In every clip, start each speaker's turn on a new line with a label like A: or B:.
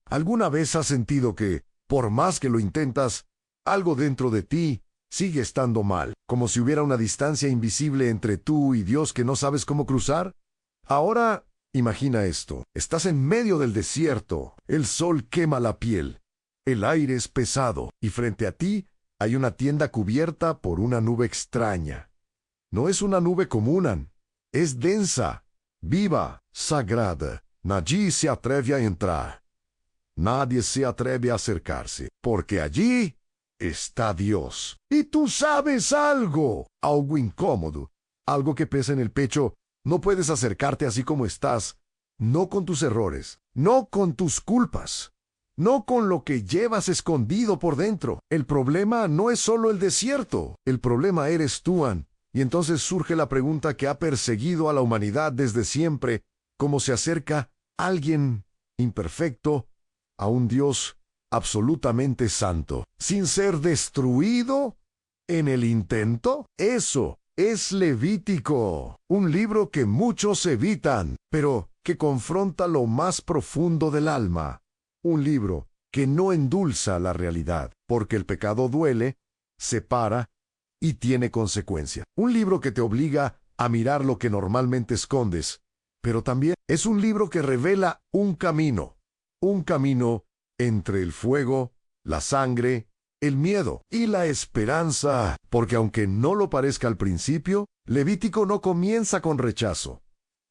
A: ¿Alguna vez has sentido que, por más que lo intentas, algo dentro de ti sigue estando mal, como si hubiera una distancia invisible entre tú y Dios que no sabes cómo cruzar? Ahora, imagina esto. Estás en medio del desierto, el sol quema la piel, el aire es pesado y frente a ti hay una tienda cubierta por una nube extraña. No es una nube común, es densa, viva, sagrada. Nadie se atreve a entrar. Nadie se atreve a acercarse, porque allí está Dios. Y tú sabes algo incómodo, algo que pesa en el pecho. No puedes acercarte así como estás, no con tus errores, no con tus culpas, no con lo que llevas escondido por dentro. El problema no es solo el desierto, el problema eres tú, Y entonces surge la pregunta que ha perseguido a la humanidad desde siempre: ¿cómo se acerca alguien imperfecto a un Dios absolutamente santo, sin ser destruido en el intento? Eso es Levítico, un libro que muchos evitan, pero que confronta lo más profundo del alma. Un libro que no endulza la realidad, porque el pecado duele, separa y tiene consecuencia. Un libro que te obliga a mirar lo que normalmente escondes, pero también es un libro que revela un camino entre el fuego, la sangre, el miedo y la esperanza, porque aunque no lo parezca al principio, Levítico no comienza con rechazo.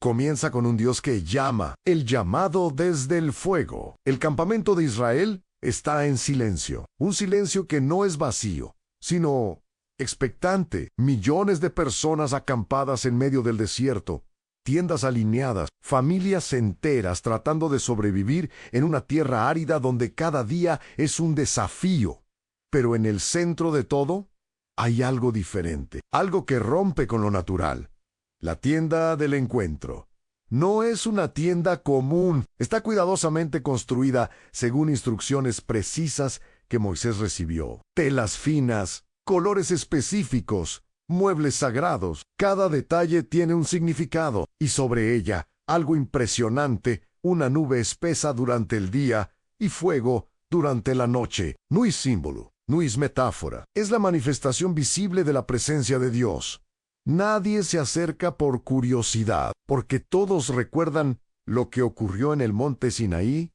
A: Comienza con un Dios que llama, el llamado desde el fuego. El campamento de Israel está en silencio, un silencio que no es vacío, sino expectante. Millones de personas acampadas en medio del desierto, tiendas alineadas, familias enteras tratando de sobrevivir en una tierra árida donde cada día es un desafío. Pero en el centro de todo hay algo diferente, algo que rompe con lo natural. La tienda del encuentro. No es una tienda común, está cuidadosamente construida según instrucciones precisas que Moisés recibió. Telas finas, colores específicos, muebles sagrados. Cada detalle tiene un significado, y sobre ella, algo impresionante, una nube espesa durante el día y fuego durante la noche. No es símbolo, no es metáfora, es la manifestación visible de la presencia de Dios. Nadie se acerca por curiosidad, porque todos recuerdan lo que ocurrió en el monte Sinaí: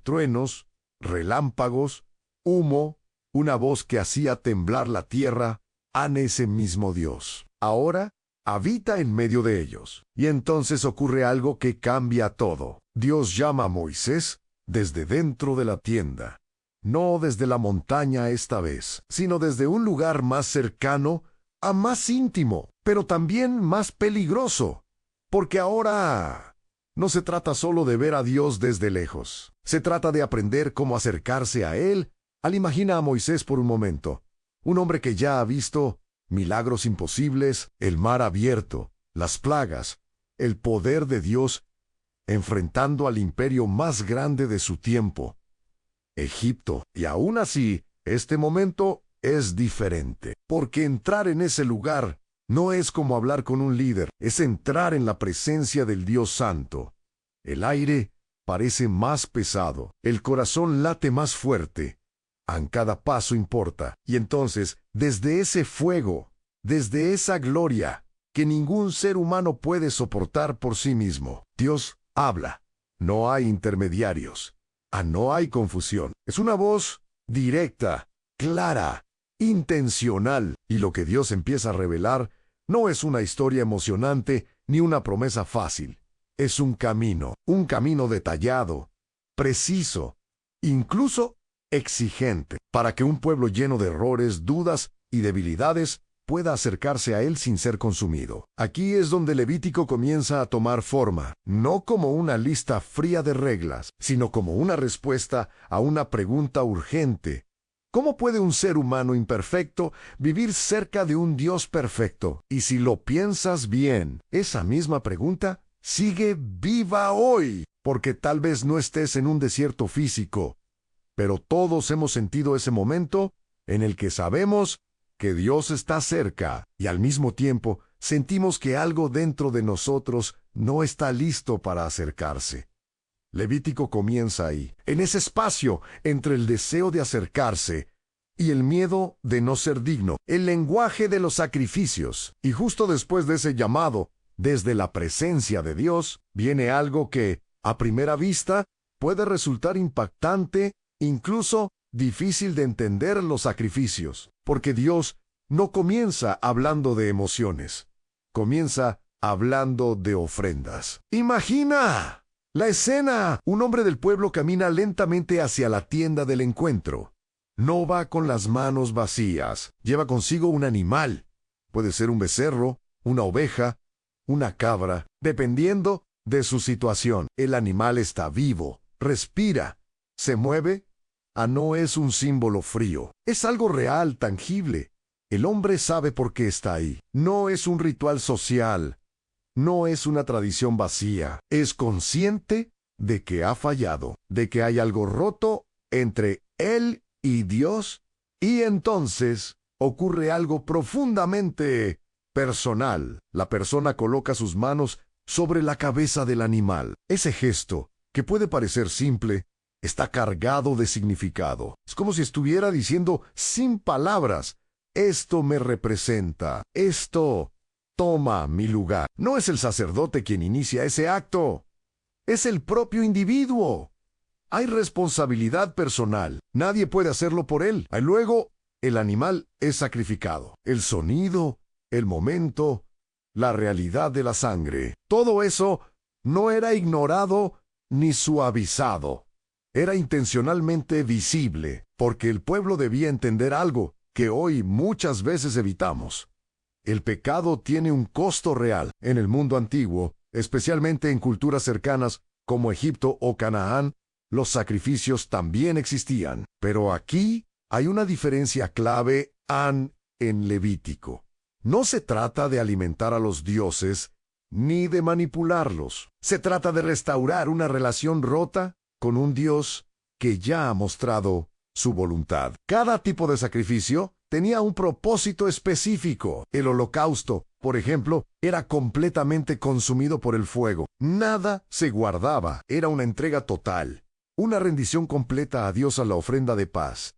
A: truenos, relámpagos, humo, una voz que hacía temblar la tierra. Ese mismo Dios ahora habita en medio de ellos. Y entonces ocurre algo que cambia todo. Dios llama a Moisés desde dentro de la tienda. No desde la montaña esta vez, sino desde un lugar más cercano, más íntimo, pero también más peligroso. Porque ahora no se trata solo de ver a Dios desde lejos. Se trata de aprender cómo acercarse a Él. Imagina a Moisés por un momento. Un hombre que ya ha visto milagros imposibles, el mar abierto, las plagas, el poder de Dios, enfrentando al imperio más grande de su tiempo, Egipto. Y aún así, este momento es diferente, porque entrar en ese lugar no es como hablar con un líder, es entrar en la presencia del Dios Santo. El aire parece más pesado, el corazón late más fuerte. Cada paso importa. Y entonces, desde ese fuego, desde esa gloria que ningún ser humano puede soportar por sí mismo, Dios habla. No hay intermediarios. No hay confusión. Es una voz directa, clara, intencional. Y lo que Dios empieza a revelar no es una historia emocionante ni una promesa fácil. Es un camino detallado, preciso, incluso exigente, para que un pueblo lleno de errores, dudas y debilidades pueda acercarse a Él sin ser consumido. Aquí es donde Levítico comienza a tomar forma, no como una lista fría de reglas, sino como una respuesta a una pregunta urgente. ¿Cómo puede un ser humano imperfecto vivir cerca de un Dios perfecto? Y si lo piensas bien, esa misma pregunta sigue viva hoy, porque tal vez no estés en un desierto físico, pero todos hemos sentido ese momento en el que sabemos que Dios está cerca y al mismo tiempo sentimos que algo dentro de nosotros no está listo para acercarse. Levítico comienza ahí, en ese espacio entre el deseo de acercarse y el miedo de no ser digno, el lenguaje de los sacrificios. Y justo después de ese llamado, desde la presencia de Dios, viene algo que, a primera vista, puede resultar impactante, incluso difícil de entender: los sacrificios. Porque Dios no comienza hablando de emociones, comienza hablando de ofrendas. ¡Imagina la escena! Un hombre del pueblo camina lentamente hacia la tienda del encuentro. No va con las manos vacías, lleva consigo un animal. Puede ser un becerro, una oveja, una cabra, dependiendo de su situación. El animal está vivo, respira, se mueve. No es un símbolo frío, es algo real, tangible. El hombre sabe por qué está ahí. No es un ritual social, no es una tradición vacía. Es consciente de que ha fallado, de que hay algo roto entre él y Dios, y entonces ocurre algo profundamente personal. La persona coloca sus manos sobre la cabeza del animal. Ese gesto, que puede parecer simple, está cargado de significado. Es como si estuviera diciendo sin palabras: esto me representa, esto toma mi lugar. No es el sacerdote quien inicia ese acto, es el propio individuo. Hay responsabilidad personal. Nadie puede hacerlo por él. Y luego, el animal es sacrificado. El sonido, el momento, la realidad de la sangre. Todo eso no era ignorado ni suavizado. Era intencionalmente visible, porque el pueblo debía entender algo que hoy muchas veces evitamos. El pecado tiene un costo real. En el mundo antiguo, especialmente en culturas cercanas como Egipto o Canaán, los sacrificios también existían. Pero aquí hay una diferencia clave en Levítico. No se trata de alimentar a los dioses ni de manipularlos. Se trata de restaurar una relación rota con un Dios que ya ha mostrado su voluntad. Cada tipo de sacrificio tenía un propósito específico. El holocausto, por ejemplo, era completamente consumido por el fuego. Nada se guardaba. Era una entrega total, una rendición completa a Dios a la ofrenda de paz.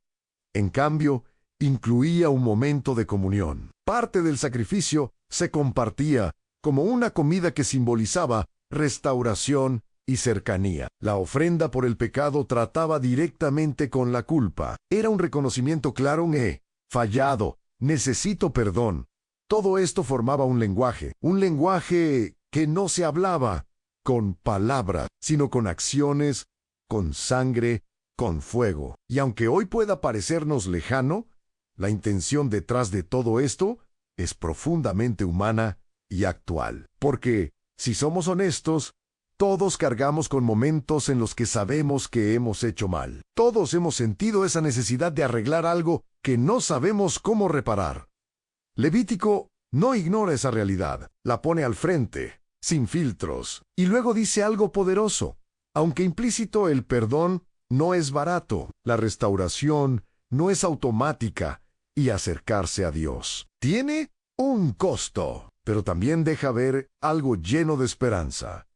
A: En cambio, incluía un momento de comunión. Parte del sacrificio se compartía como una comida que simbolizaba restauración y cercanía. La ofrenda por el pecado trataba directamente con la culpa. Era un reconocimiento claro: he fallado, necesito perdón. Todo esto formaba un lenguaje que no se hablaba con palabras, sino con acciones, con sangre, con fuego. Y aunque hoy pueda parecernos lejano, la intención detrás de todo esto es profundamente humana y actual. Porque, si somos honestos, todos cargamos con momentos en los que sabemos que hemos hecho mal. Todos hemos sentido esa necesidad de arreglar algo que no sabemos cómo reparar. Levítico no ignora esa realidad, la pone al frente, sin filtros, y luego dice algo poderoso. Aunque implícito, el perdón no es barato, la restauración no es automática, y acercarse a Dios tiene un costo, pero también deja ver algo lleno de esperanza.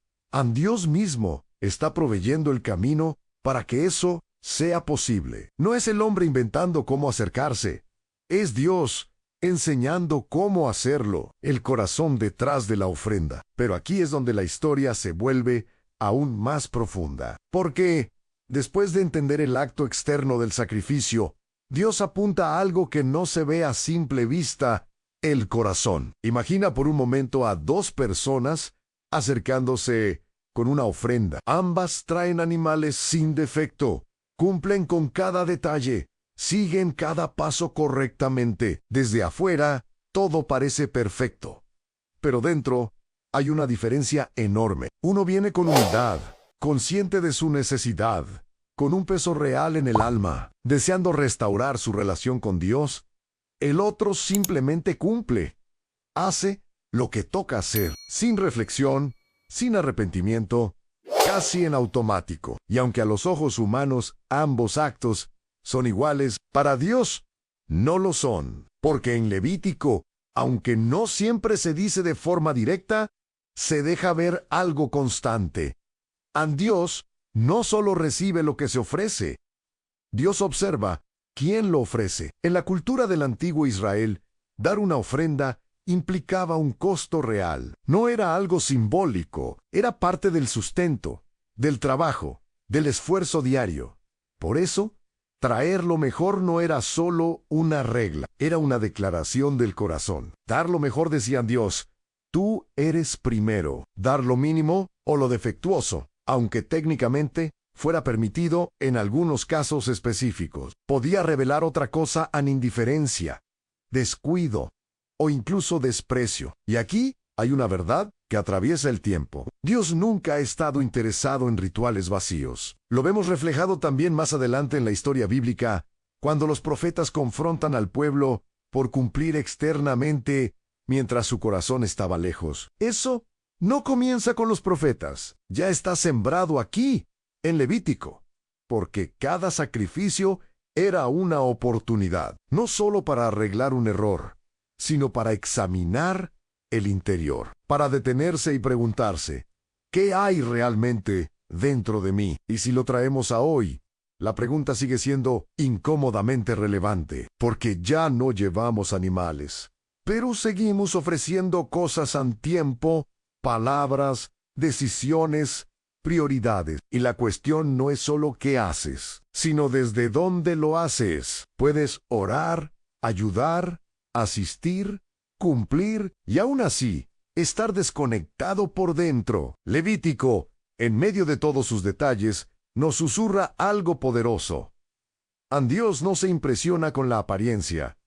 A: Dios mismo está proveyendo el camino para que eso sea posible. No es el hombre inventando cómo acercarse, es Dios enseñando cómo hacerlo, el corazón detrás de la ofrenda. Pero aquí es donde la historia se vuelve aún más profunda. Porque, después de entender el acto externo del sacrificio, Dios apunta a algo que no se ve a simple vista: el corazón. Imagina por un momento a dos personas acercándose con una ofrenda. Ambas traen animales sin defecto, cumplen con cada detalle, siguen cada paso correctamente. Desde afuera, todo parece perfecto. Pero dentro hay una diferencia enorme. Uno viene con humildad, consciente de su necesidad, con un peso real en el alma, deseando restaurar su relación con Dios. El otro simplemente cumple, hace lo que toca hacer, sin reflexión, sin arrepentimiento, casi en automático. Y aunque a los ojos humanos ambos actos son iguales, para Dios no lo son. Porque en Levítico, aunque no siempre se dice de forma directa, se deja ver algo constante. Dios no solo recibe lo que se ofrece. Dios observa quién lo ofrece. En la cultura del antiguo Israel, dar una ofrenda implicaba un costo real. No era algo simbólico, era parte del sustento, del trabajo, del esfuerzo diario. Por eso, traer lo mejor no era solo una regla, era una declaración del corazón. Dar lo mejor, decían Dios, tú eres primero. Dar lo mínimo o lo defectuoso, aunque técnicamente fuera permitido en algunos casos específicos, podía revelar otra cosa a indiferencia, descuido o incluso desprecio. Y aquí hay una verdad que atraviesa el tiempo. Dios nunca ha estado interesado en rituales vacíos. Lo vemos reflejado también más adelante en la historia bíblica, cuando los profetas confrontan al pueblo por cumplir externamente mientras su corazón estaba lejos. Eso no comienza con los profetas, ya está sembrado aquí, en Levítico, porque cada sacrificio era una oportunidad, no solo para arreglar un error, sino para examinar el interior, para detenerse y preguntarse, ¿qué hay realmente dentro de mí? Y si lo traemos a hoy, la pregunta sigue siendo incómodamente relevante, porque ya no llevamos animales, pero seguimos ofreciendo cosas a tiempo, palabras, decisiones, prioridades. Y la cuestión no es solo qué haces, sino desde dónde lo haces. Puedes orar, ayudar, asistir, cumplir y aún así estar desconectado por dentro. Levítico, en medio de todos sus detalles, nos susurra algo poderoso. Dios no se impresiona con la apariencia.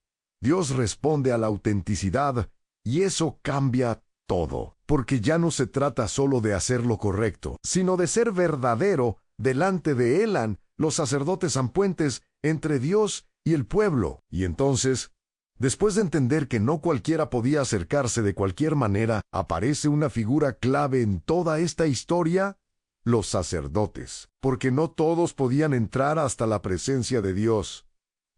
A: Dios responde a la autenticidad y eso cambia todo, porque ya no se trata solo de hacer lo correcto, sino de ser verdadero delante de Elan. Los sacerdotes son puentes entre Dios y el pueblo. Y entonces, después de entender que no cualquiera podía acercarse de cualquier manera, aparece una figura clave en toda esta historia: los sacerdotes, porque no todos podían entrar hasta la presencia de Dios.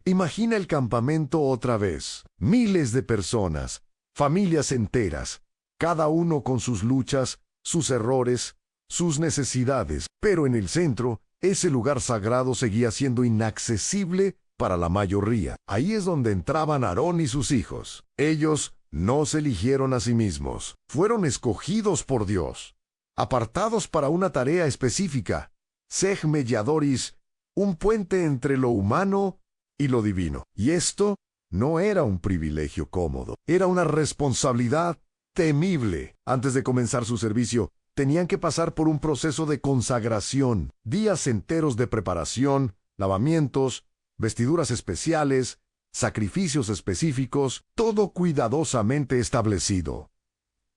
A: Imagina el campamento otra vez, miles de personas, familias enteras, cada uno con sus luchas, sus errores, sus necesidades, pero en el centro, ese lugar sagrado seguía siendo inaccesible para la mayoría. Ahí es donde entraban Aarón y sus hijos. Ellos no se eligieron a sí mismos, fueron escogidos por Dios, apartados para una tarea específica, Sej Mediadoris, un puente entre lo humano y lo divino. Y esto no era un privilegio cómodo, era una responsabilidad temible. Antes de comenzar su servicio, tenían que pasar por un proceso de consagración, días enteros de preparación, lavamientos, vestiduras especiales, sacrificios específicos, todo cuidadosamente establecido.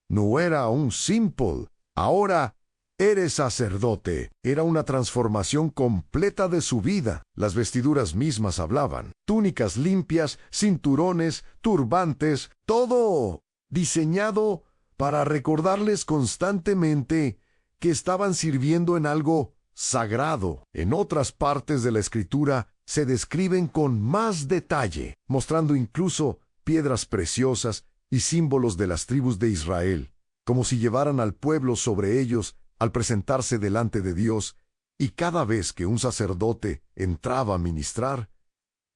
A: No era un simple, ahora eres sacerdote. Era una transformación completa de su vida. Las vestiduras mismas hablaban. Túnicas limpias, cinturones, turbantes, todo diseñado para recordarles constantemente que estaban sirviendo en algo sagrado. En otras partes de la Escritura se describen con más detalle, mostrando incluso piedras preciosas y símbolos de las tribus de Israel, como si llevaran al pueblo sobre ellos al presentarse delante de Dios. Y cada vez que un sacerdote entraba a ministrar,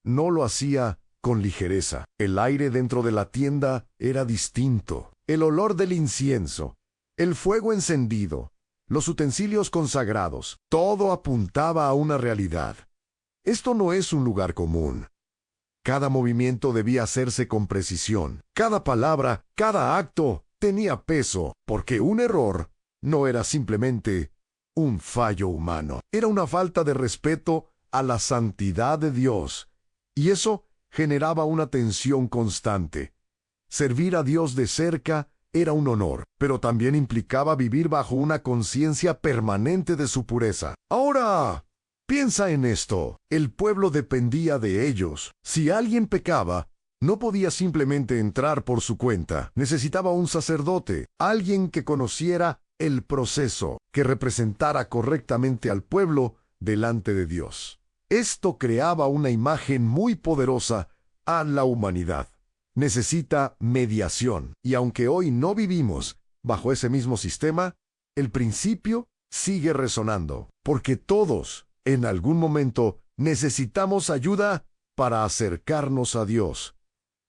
A: no lo hacía con ligereza. El aire dentro de la tienda era distinto. El olor del incienso, el fuego encendido, los utensilios consagrados, todo apuntaba a una realidad. Esto no es un lugar común. Cada movimiento debía hacerse con precisión. Cada palabra, cada acto tenía peso, porque un error no era simplemente un fallo humano. Era una falta de respeto a la santidad de Dios. Y eso generaba una tensión constante. Servir a Dios de cerca era un honor, pero también implicaba vivir bajo una conciencia permanente de su pureza. Ahora, piensa en esto. El pueblo dependía de ellos. Si alguien pecaba, no podía simplemente entrar por su cuenta. Necesitaba un sacerdote, alguien que conociera el proceso, que representara correctamente al pueblo delante de Dios. Esto creaba una imagen muy poderosa a la humanidad. Necesita mediación. Y aunque hoy no vivimos bajo ese mismo sistema, el principio sigue resonando. porque todos, en algún momento, necesitamos ayuda para acercarnos a Dios.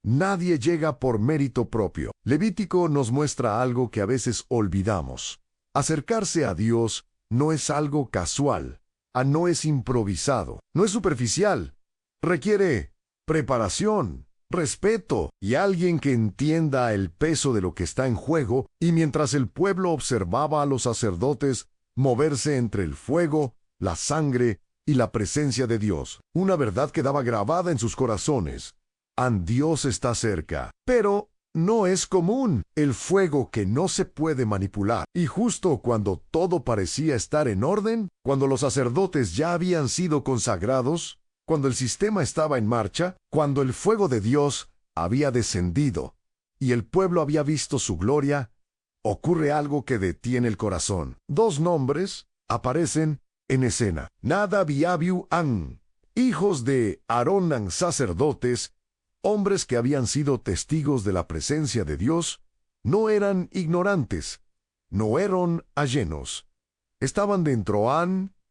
A: Nadie llega por mérito propio. Levítico nos muestra algo que a veces olvidamos. Acercarse a Dios no es algo casual, no es improvisado, no es superficial. Requiere preparación, respeto y alguien que entienda el peso de lo que está en juego. Y mientras el pueblo observaba a los sacerdotes moverse entre el fuego, la sangre y la presencia de Dios, una verdad quedaba grabada en sus corazones. Dios está cerca, pero no es común, el fuego que no se puede manipular. Y justo cuando todo parecía estar en orden, cuando los sacerdotes ya habían sido consagrados, cuando el sistema estaba en marcha, cuando el fuego de Dios había descendido y el pueblo había visto su gloria, ocurre algo que detiene el corazón. Dos nombres aparecen en escena: Nadab y Abiú, hijos de Aarón, sacerdotes, hombres que habían sido testigos de la presencia de Dios. No eran ignorantes, no eran ajenos. Estaban dentro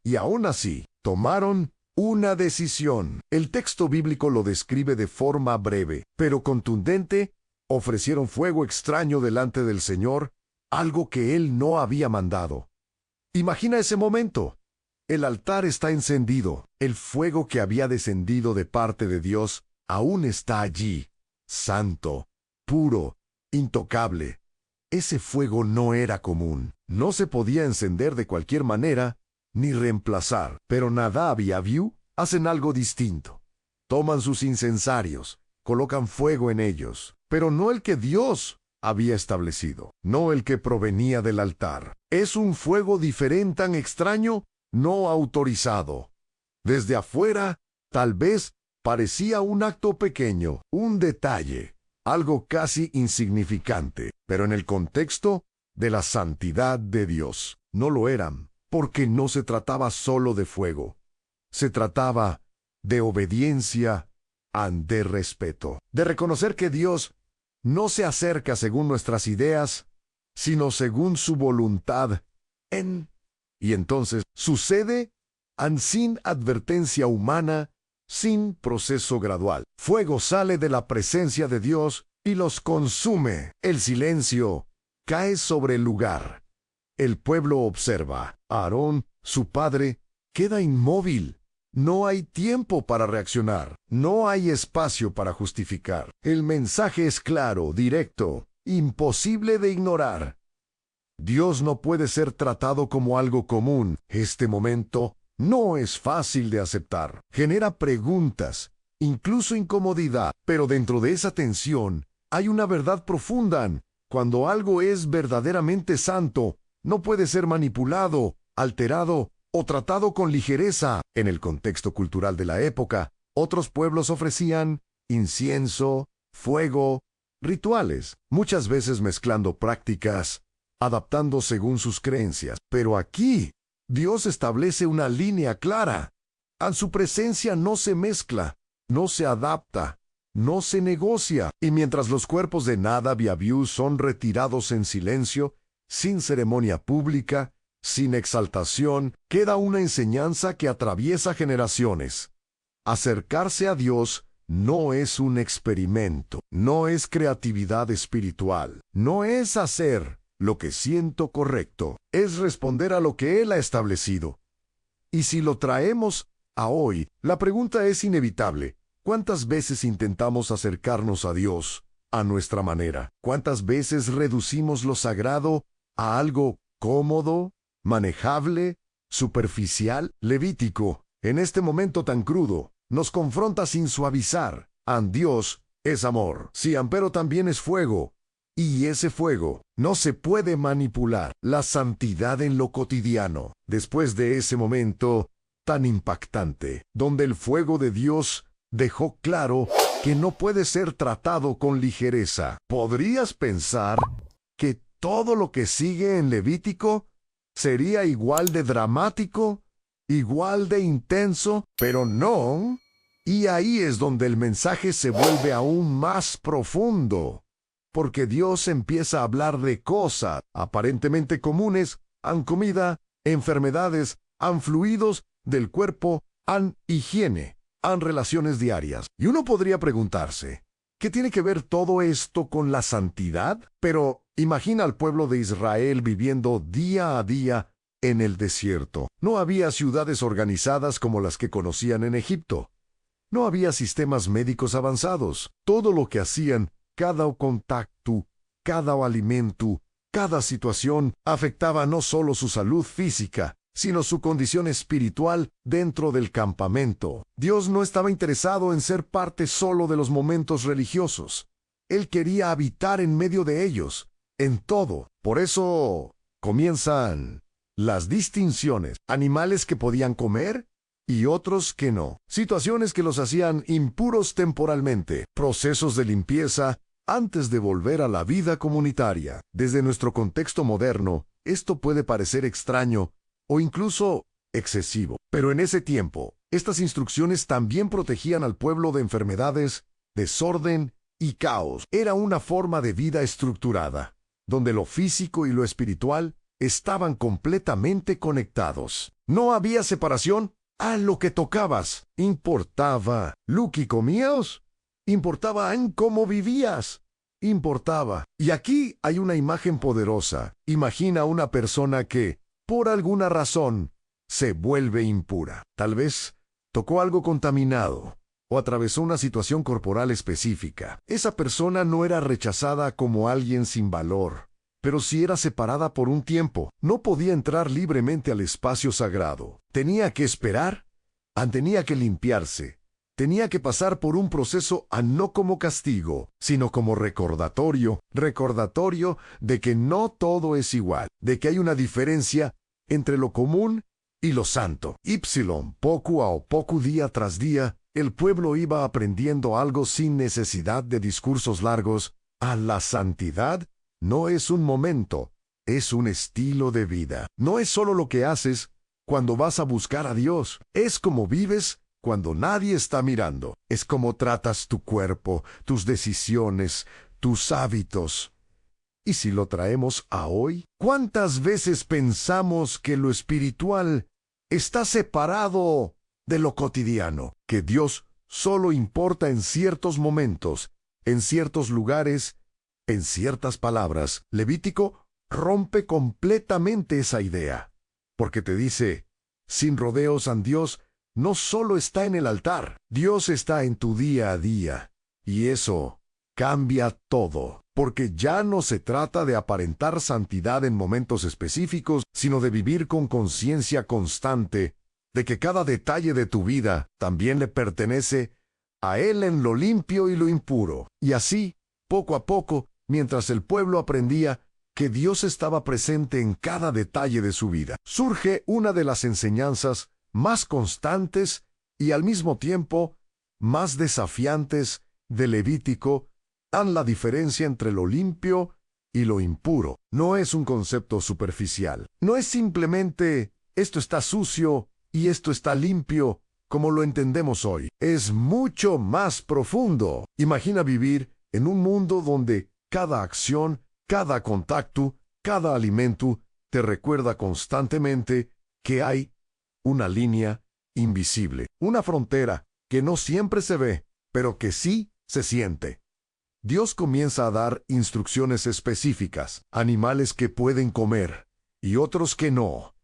A: y aún así tomaron una decisión. El texto bíblico lo describe de forma breve, pero contundente. Ofrecieron fuego extraño delante del Señor, algo que Él no había mandado. Imagina ese momento. El altar está encendido. El fuego que había descendido de parte de Dios aún está allí, santo, puro, intocable. Ese fuego no era común, no se podía encender de cualquier manera, ni reemplazar. Pero Nadab y Abiú hacen algo distinto. Toman sus incensarios, colocan fuego en ellos, pero no el que Dios había establecido, no el que provenía del altar. Es un fuego diferente, tan extraño, no autorizado. Desde afuera, tal vez parecía un acto pequeño, un detalle, algo casi insignificante, pero en el contexto de la santidad de Dios, no lo eran, porque no se trataba solo de fuego. Se trataba de obediencia, de respeto, de reconocer que Dios no se acerca según nuestras ideas, sino según su voluntad. Y entonces sucede sin advertencia humana, sin proceso gradual. Fuego sale de la presencia de Dios y los consume. El silencio cae sobre el lugar. El pueblo observa. Aarón, su padre, queda inmóvil. No hay tiempo para reaccionar. No hay espacio para justificar. El mensaje es claro, directo, imposible de ignorar. Dios no puede ser tratado como algo común. Este momento no es fácil de aceptar. Genera preguntas, incluso incomodidad. Pero dentro de esa tensión hay una verdad profunda. Cuando algo es verdaderamente santo, no puede ser manipulado, alterado o tratado con ligereza. En el contexto cultural de la época, otros pueblos ofrecían incienso, fuego, rituales, muchas veces mezclando prácticas, adaptando según sus creencias. Pero aquí, Dios establece una línea clara. Su presencia no se mezcla, no se adapta, no se negocia. Y mientras los cuerpos de Nadab y Abiú son retirados en silencio, sin ceremonia pública, sin exaltación, queda una enseñanza que atraviesa generaciones. Acercarse a Dios no es un experimento, no es creatividad espiritual, no es hacer lo que siento correcto, es responder a lo que Él ha establecido. Y si lo traemos a hoy, la pregunta es inevitable. ¿Cuántas veces intentamos acercarnos a Dios a nuestra manera? ¿Cuántas veces reducimos lo sagrado a algo cómodo, manejable, superficial? Levítico, en este momento tan crudo, nos confronta sin suavizar. Dios es amor. Sí, pero también es fuego. Y ese fuego no se puede manipular. La santidad en lo cotidiano. Después de ese momento tan impactante, donde el fuego de Dios dejó claro que no puede ser tratado con ligereza, ¿podrías pensar que todo lo que sigue en Levítico sería igual de dramático, igual de intenso? Pero no. Y ahí es donde el mensaje se vuelve aún más profundo. Porque Dios empieza a hablar de cosas aparentemente comunes, comida, enfermedades, han fluidos del cuerpo, han higiene, han relaciones diarias. Y uno podría preguntarse, ¿qué tiene que ver todo esto con la santidad? Pero imagina al pueblo de Israel viviendo día a día en el desierto. No había ciudades organizadas como las que conocían en Egipto. No había sistemas médicos avanzados. Todo lo que hacían, cada contacto, cada alimento, cada situación, afectaba no solo su salud física, sino su condición espiritual dentro del campamento. Dios no estaba interesado en ser parte solo de los momentos religiosos. Él quería habitar en medio de ellos, en todo. Por eso comienzan las distinciones. Animales que podían comer y otros que no. Situaciones que los hacían impuros temporalmente. Procesos de limpieza antes de volver a la vida comunitaria. Desde nuestro contexto moderno, esto puede parecer extraño o incluso excesivo. Pero en ese tiempo, estas instrucciones también protegían al pueblo de enfermedades, desorden y caos. Era una forma de vida estructurada, donde lo físico y lo espiritual estaban completamente conectados. No había separación a lo que tocabas. Importaba lo que comías, importaba en cómo vivías. Importaba. Y aquí hay una imagen poderosa. Imagina una persona que, por alguna razón, se vuelve impura. Tal vez tocó algo contaminado o atravesó una situación corporal específica. Esa persona no era rechazada como alguien sin valor, pero sí era separada por un tiempo. No podía entrar libremente al espacio sagrado. Tenía que esperar, tenía que limpiarse. Tenía que pasar por un proceso no como castigo, sino como recordatorio de que no todo es igual, de que hay una diferencia entre lo común y lo santo. Poco a poco, día tras día, el pueblo iba aprendiendo algo sin necesidad de discursos largos. A la santidad no es un momento, es un estilo de vida. No es solo lo que haces cuando vas a buscar a Dios, es como vives cuando nadie está mirando. Es como tratas tu cuerpo, tus decisiones, tus hábitos. Y si lo traemos a hoy, ¿cuántas veces pensamos que lo espiritual está separado de lo cotidiano? Que Dios solo importa en ciertos momentos, en ciertos lugares, en ciertas palabras. Levítico rompe completamente esa idea, porque te dice, sin rodeos, Dios no solo está en el altar, Dios está en tu día a día. Y eso cambia todo, porque ya no se trata de aparentar santidad en momentos específicos, sino de vivir con conciencia constante de que cada detalle de tu vida también le pertenece a Él en lo limpio y lo impuro. Y así, poco a poco, mientras el pueblo aprendía que Dios estaba presente en cada detalle de su vida, surge una de las enseñanzas más constantes y al mismo tiempo más desafiantes de Levítico. Dan la diferencia entre lo limpio y lo impuro. No es un concepto superficial. No es simplemente esto está sucio y esto está limpio, como lo entendemos hoy. Es mucho más profundo. Imagina vivir en un mundo donde cada acción, cada contacto, cada alimento te recuerda constantemente que hay una línea invisible, una frontera que no siempre se ve, pero que sí se siente. Dios comienza a dar instrucciones específicas, animales que pueden comer y otros que no,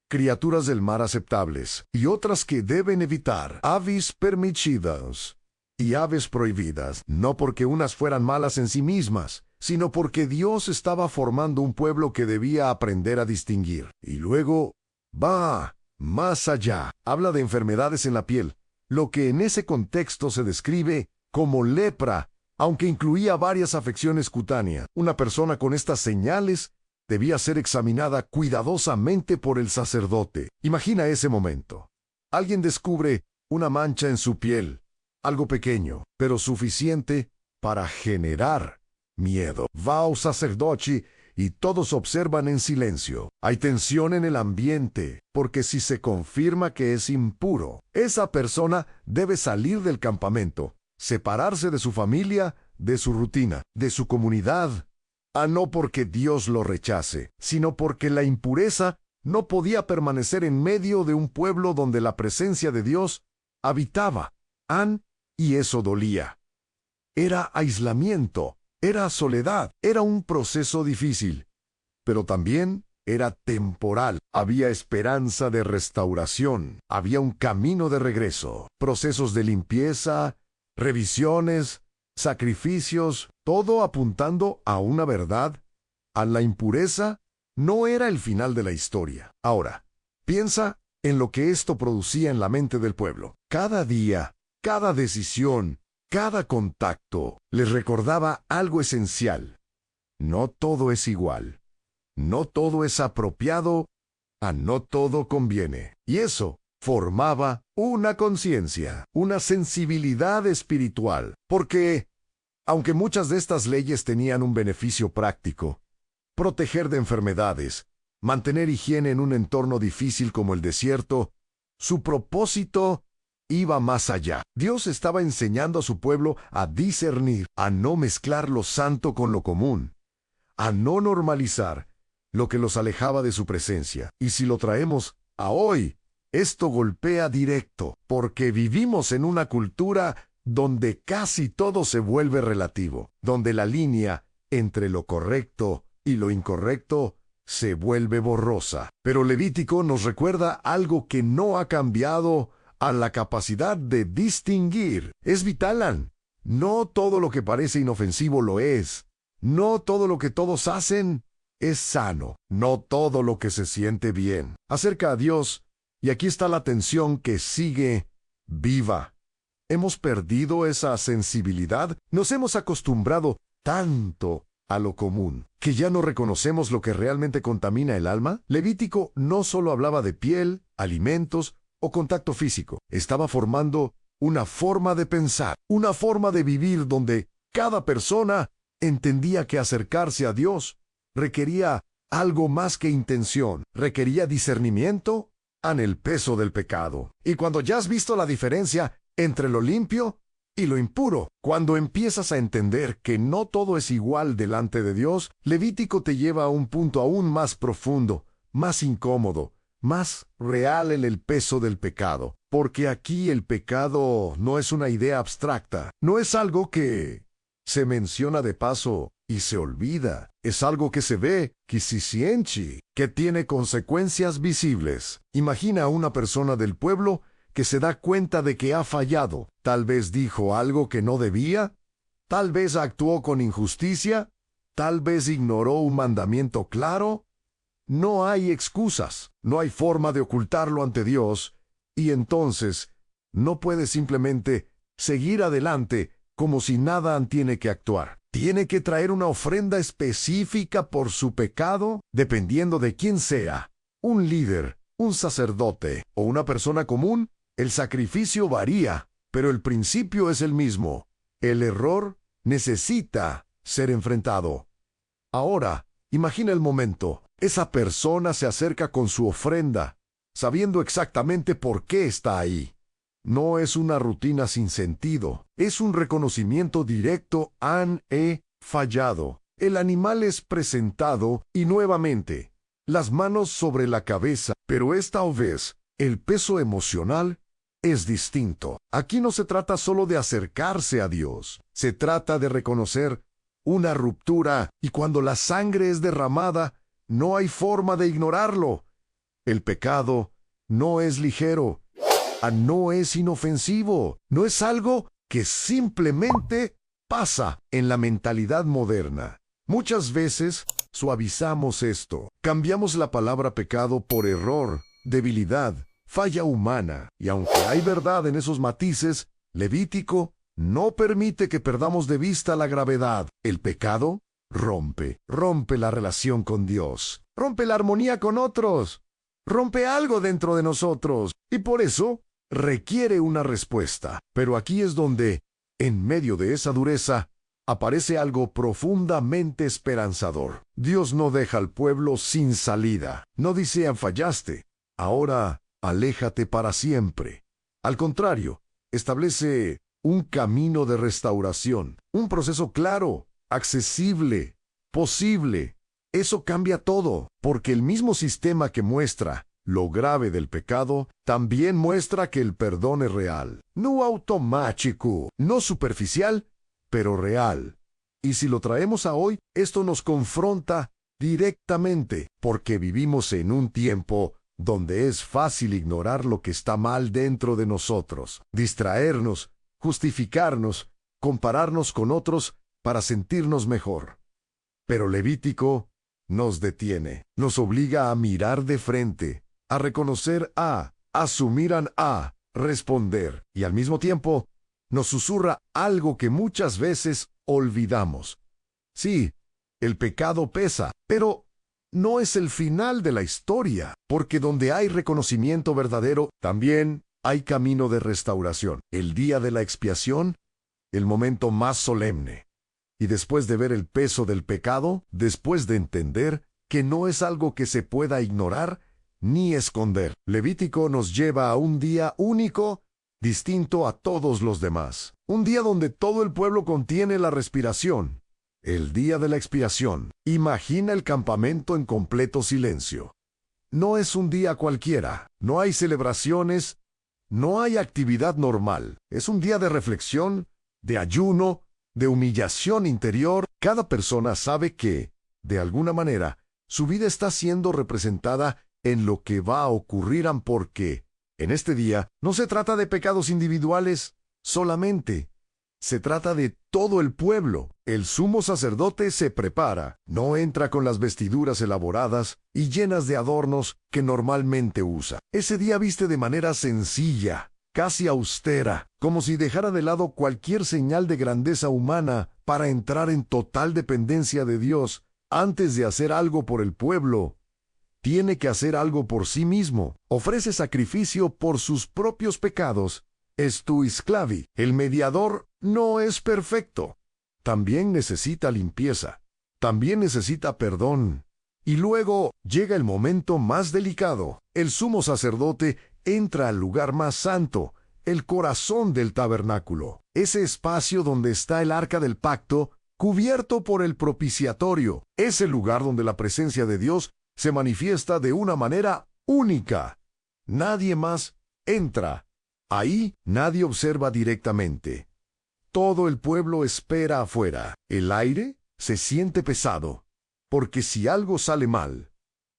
A: criaturas del mar aceptables y otras que deben evitar, aves permitidas y aves prohibidas, no porque unas fueran malas en sí mismas, sino porque Dios estaba formando un pueblo que debía aprender a distinguir. Y luego va más allá, habla de enfermedades en la piel, lo que en ese contexto se describe como lepra, aunque incluía varias afecciones cutáneas. Una persona con estas señales debía ser examinada cuidadosamente por el sacerdote. Imagina ese momento. Alguien descubre una mancha en su piel, algo pequeño, pero suficiente para generar miedo. Va al sacerdote y todos observan en silencio. Hay tensión en el ambiente, porque si se confirma que es impuro, esa persona debe salir del campamento, separarse de su familia, de su rutina, de su comunidad. No porque Dios lo rechace, sino porque la impureza no podía permanecer en medio de un pueblo donde la presencia de Dios habitaba. Y eso dolía. Era aislamiento, era soledad, era un proceso difícil, pero también era temporal. Había esperanza de restauración, había un camino de regreso, procesos de limpieza, revisiones, sacrificios, todo apuntando a una verdad. A la impureza no era el final de la historia. Ahora, piensa en lo que esto producía en la mente del pueblo. Cada día, cada decisión, cada contacto les recordaba algo esencial. No todo es igual. No todo es apropiado. No todo conviene. Y eso formaba una conciencia, una sensibilidad espiritual. Porque, aunque muchas de estas leyes tenían un beneficio práctico, proteger de enfermedades, mantener higiene en un entorno difícil como el desierto, su propósito iba más allá. Dios estaba enseñando a su pueblo a discernir, a no mezclar lo santo con lo común, a no normalizar lo que los alejaba de su presencia. Y si lo traemos a hoy, esto golpea directo, porque vivimos en una cultura donde casi todo se vuelve relativo, donde la línea entre lo correcto y lo incorrecto se vuelve borrosa. Pero Levítico nos recuerda algo que no ha cambiado: a la capacidad de distinguir. Es vital. No todo lo que parece inofensivo lo es. No todo lo que todos hacen es sano. No todo lo que se siente bien acerca a Dios. Y aquí está la tensión que sigue viva. ¿Hemos perdido esa sensibilidad? Nos hemos acostumbrado tanto a lo común que ya no reconocemos lo que realmente contamina el alma. Levítico no solo hablaba de piel, alimentos o contacto físico. Estaba formando una forma de pensar, una forma de vivir donde cada persona entendía que acercarse a Dios requería algo más que intención, requería discernimiento ante el peso del pecado. Y cuando ya has visto la diferencia entre lo limpio y lo impuro, cuando empiezas a entender que no todo es igual delante de Dios, Levítico te lleva a un punto aún más profundo, más incómodo, más real en el peso del pecado. Porque aquí el pecado no es una idea abstracta, no es algo que se menciona de paso y se olvida. Es algo que se ve, que se siente, que tiene consecuencias visibles. Imagina a una persona del pueblo que se da cuenta de que ha fallado. Tal vez dijo algo que no debía, tal vez actuó con injusticia, tal vez ignoró un mandamiento claro. No hay excusas, no hay forma de ocultarlo ante Dios, y entonces no puede simplemente seguir adelante como si nada tiene que actuar. Tiene que traer una ofrenda específica por su pecado, dependiendo de quién sea. Un líder, un sacerdote o una persona común, el sacrificio varía, pero el principio es el mismo. El error necesita ser enfrentado. Ahora, imagina el momento. Esa persona se acerca con su ofrenda, sabiendo exactamente por qué está ahí. No es una rutina sin sentido, es un reconocimiento directo. He fallado. El animal es presentado y nuevamente, las manos sobre la cabeza, pero esta vez, el peso emocional es distinto. Aquí no se trata solo de acercarse a Dios, se trata de reconocer una ruptura, y cuando la sangre es derramada, no hay forma de ignorarlo. El pecado no es ligero, no es inofensivo, no es algo que simplemente pasa. En la mentalidad moderna, muchas veces suavizamos esto. Cambiamos la palabra pecado por error, debilidad, falla humana. Y aunque hay verdad en esos matices, Levítico no permite que perdamos de vista la gravedad. El pecado rompe la relación con Dios, rompe la armonía con otros, rompe algo dentro de nosotros, y por eso requiere una respuesta. Pero aquí es donde, en medio de esa dureza, aparece algo profundamente esperanzador. Dios no deja al pueblo sin salida. No dice: fallaste, ahora aléjate para siempre. Al contrario, establece un camino de restauración, un proceso claro, accesible, posible. Eso cambia todo, porque el mismo sistema que muestra lo grave del pecado, también muestra que el perdón es real. No automático, no superficial, pero real. Y si lo traemos a hoy, esto nos confronta directamente, porque vivimos en un tiempo donde es fácil ignorar lo que está mal dentro de nosotros, distraernos, justificarnos, compararnos con otros para sentirnos mejor. Pero Levítico nos detiene, nos obliga a mirar de frente, a reconocer asumir responder, y al mismo tiempo nos susurra algo que muchas veces olvidamos. Sí, el pecado pesa, pero no es el final de la historia, porque donde hay reconocimiento verdadero, también hay camino de restauración. El día de la expiación, el momento más solemne. Y después de ver el peso del pecado, después de entender que no es algo que se pueda ignorar ni esconder, Levítico nos lleva a un día único, distinto a todos los demás. Un día donde todo el pueblo contiene la respiración. El día de la expiación. Imagina el campamento en completo silencio. No es un día cualquiera. No hay celebraciones. No hay actividad normal. Es un día de reflexión, de ayuno, de humillación interior. Cada persona sabe que, de alguna manera, su vida está siendo representada en lo que va a ocurrir, porque en este día no se trata de pecados individuales solamente. Se trata de todo el pueblo. El sumo sacerdote se prepara, no entra con las vestiduras elaboradas y llenas de adornos que normalmente usa. Ese día viste de manera sencilla, casi austera, como si dejara de lado cualquier señal de grandeza humana para entrar en total dependencia de Dios. Antes de hacer algo por el pueblo, tiene que hacer algo por sí mismo. Ofrece sacrificio por sus propios pecados. Es tu esclavi. El mediador no es perfecto. También necesita limpieza. También necesita perdón. Y luego llega el momento más delicado. El sumo sacerdote entra al lugar más santo, el corazón del tabernáculo. Ese espacio donde está el arca del pacto, cubierto por el propiciatorio. Es el lugar donde la presencia de Dios se manifiesta de una manera única. Nadie más entra. Ahí nadie observa directamente. Todo el pueblo espera afuera. El aire se siente pesado, porque si algo sale mal,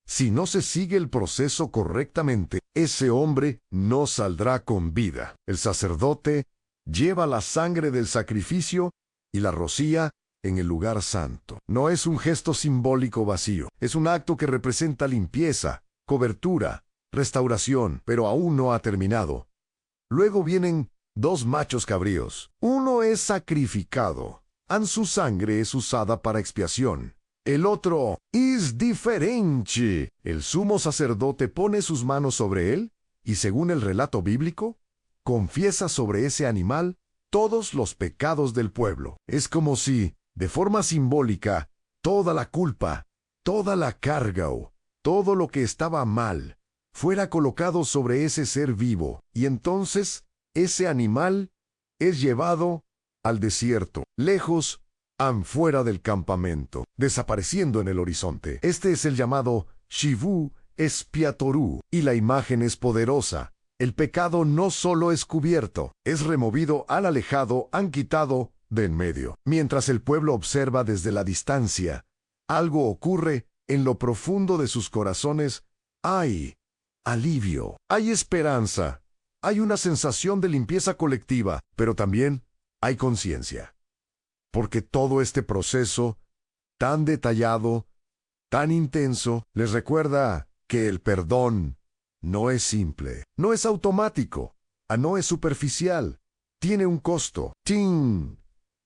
A: si no se sigue el proceso correctamente, ese hombre no saldrá con vida. El sacerdote lleva la sangre del sacrificio y la rocía en el lugar santo. No es un gesto simbólico vacío, es un acto que representa limpieza, cobertura, restauración, pero aún no ha terminado. Luego vienen 2 machos cabríos. Uno es sacrificado. Su sangre es usada para expiación. El otro es diferente. El sumo sacerdote pone sus manos sobre él y, según el relato bíblico, confiesa sobre ese animal todos los pecados del pueblo. Es como si, de forma simbólica, toda la culpa, toda la carga o todo lo que estaba mal fuera colocado sobre ese ser vivo, y entonces ese animal es llevado al desierto, lejos, fuera del campamento, desapareciendo en el horizonte. Este es el llamado Shivu expiatoru, y la imagen es poderosa. El pecado no solo es cubierto, es removido, alejado, quitado de en medio. Mientras el pueblo observa desde la distancia, algo ocurre en lo profundo de sus corazones. Hay alivio, hay esperanza, hay una sensación de limpieza colectiva, pero también hay conciencia. Porque todo este proceso, tan detallado, tan intenso, les recuerda que el perdón no es simple, no es automático, no es superficial, tiene un costo,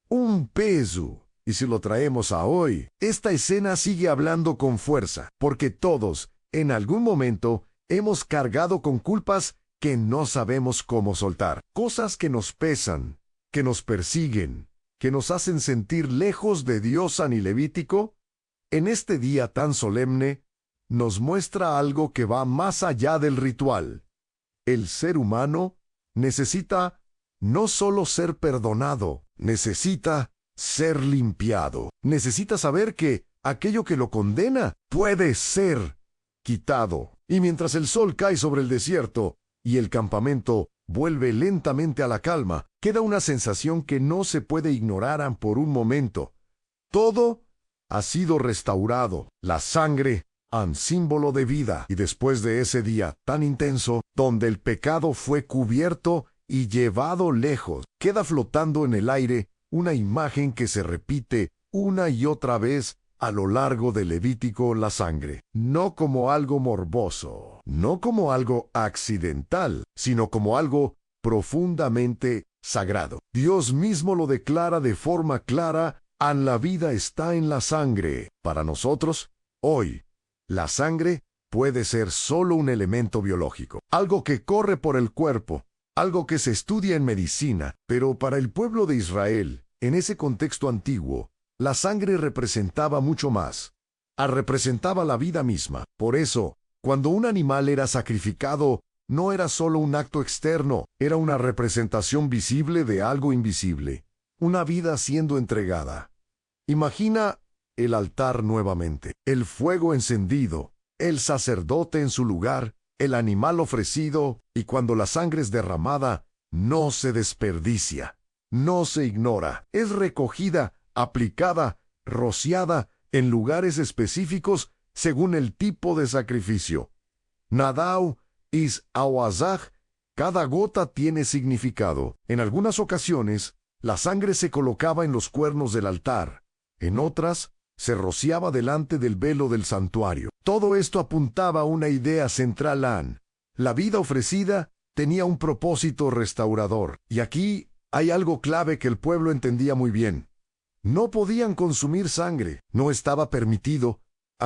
A: un peso. Y si lo traemos a hoy, esta escena sigue hablando con fuerza, porque todos, en algún momento, hemos cargado con culpas que no sabemos cómo soltar, cosas que nos pesan, que nos persiguen, que nos hacen sentir lejos de Dios. San Levítico, en este día tan solemne, nos muestra algo que va más allá del ritual. El ser humano necesita no solo ser perdonado, necesita ser limpiado. Necesita saber que aquello que lo condena, puede ser quitado. Y mientras el sol cae sobre el desierto y el campamento vuelve lentamente a la calma, queda una sensación que no se puede ignorar por un momento. Todo ha sido restaurado. La sangre, símbolo de vida. Y después de ese día tan intenso, donde el pecado fue cubierto y llevado lejos, queda flotando en el aire una imagen que se repite una y otra vez a lo largo del Levítico: la sangre, no como algo morboso, no como algo accidental, sino como algo profundamente sagrado. Dios mismo lo declara de forma clara: la vida está en la sangre. Para nosotros, hoy, la sangre puede ser solo un elemento biológico, algo que corre por el cuerpo, algo que se estudia en medicina, pero para el pueblo de Israel, en ese contexto antiguo, la sangre representaba mucho más. Representaba la vida misma. Por eso, cuando un animal era sacrificado, no era solo un acto externo, era una representación visible de algo invisible, una vida siendo entregada. Imagina el altar nuevamente, el fuego encendido, el sacerdote en su lugar, el animal ofrecido, y cuando la sangre es derramada, no se desperdicia, no se ignora, es recogida, aplicada, rociada en lugares específicos según el tipo de sacrificio. Nadau is awazaj, cada gota tiene significado. En algunas ocasiones, la sangre se colocaba en los cuernos del altar, en otras, se rociaba delante del velo del santuario. Todo esto apuntaba a una idea central: la vida ofrecida tenía un propósito restaurador. Y aquí hay algo clave que el pueblo entendía muy bien. No podían consumir sangre, no estaba permitido,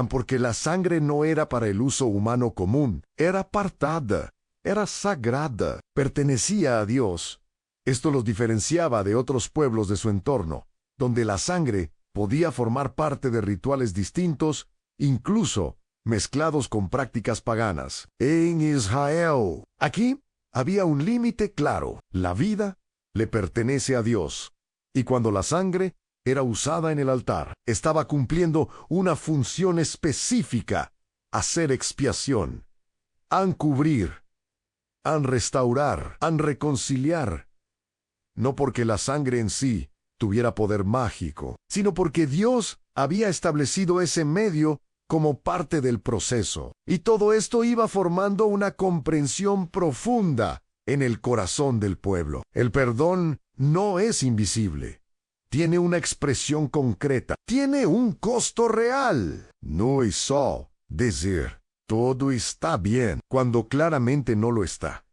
A: porque la sangre no era para el uso humano común, era apartada, era sagrada, pertenecía a Dios. Esto los diferenciaba de otros pueblos de su entorno, donde la sangre podía formar parte de rituales distintos, incluso mezclados con prácticas paganas. En Israel, aquí había un límite claro: la vida le pertenece a Dios, y cuando la sangre era usada en el altar, estaba cumpliendo una función específica: hacer expiación, cubrir, restaurar, reconciliar. No porque la sangre en sí tuviera poder mágico, sino porque Dios había establecido ese medio como parte del proceso. Y todo esto iba formando una comprensión profunda en el corazón del pueblo. El perdón no es invisible. Tiene una expresión concreta. Tiene un costo real. No es solo decir, todo está bien, cuando claramente no lo está.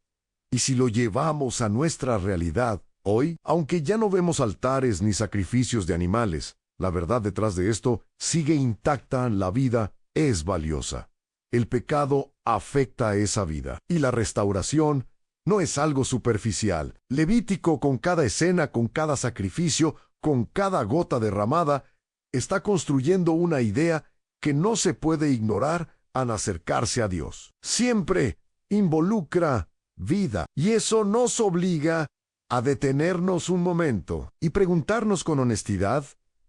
A: Y si lo llevamos a nuestra realidad, hoy, aunque ya no vemos altares ni sacrificios de animales, la verdad detrás de esto sigue intacta: la vida es valiosa. El pecado afecta a esa vida, y la restauración no es algo superficial. Levítico, con cada escena, con cada sacrificio, con cada gota derramada, está construyendo una idea que no se puede ignorar al acercarse a Dios. Siempre involucra vida, y eso nos obliga a detenernos un momento y preguntarnos con honestidad: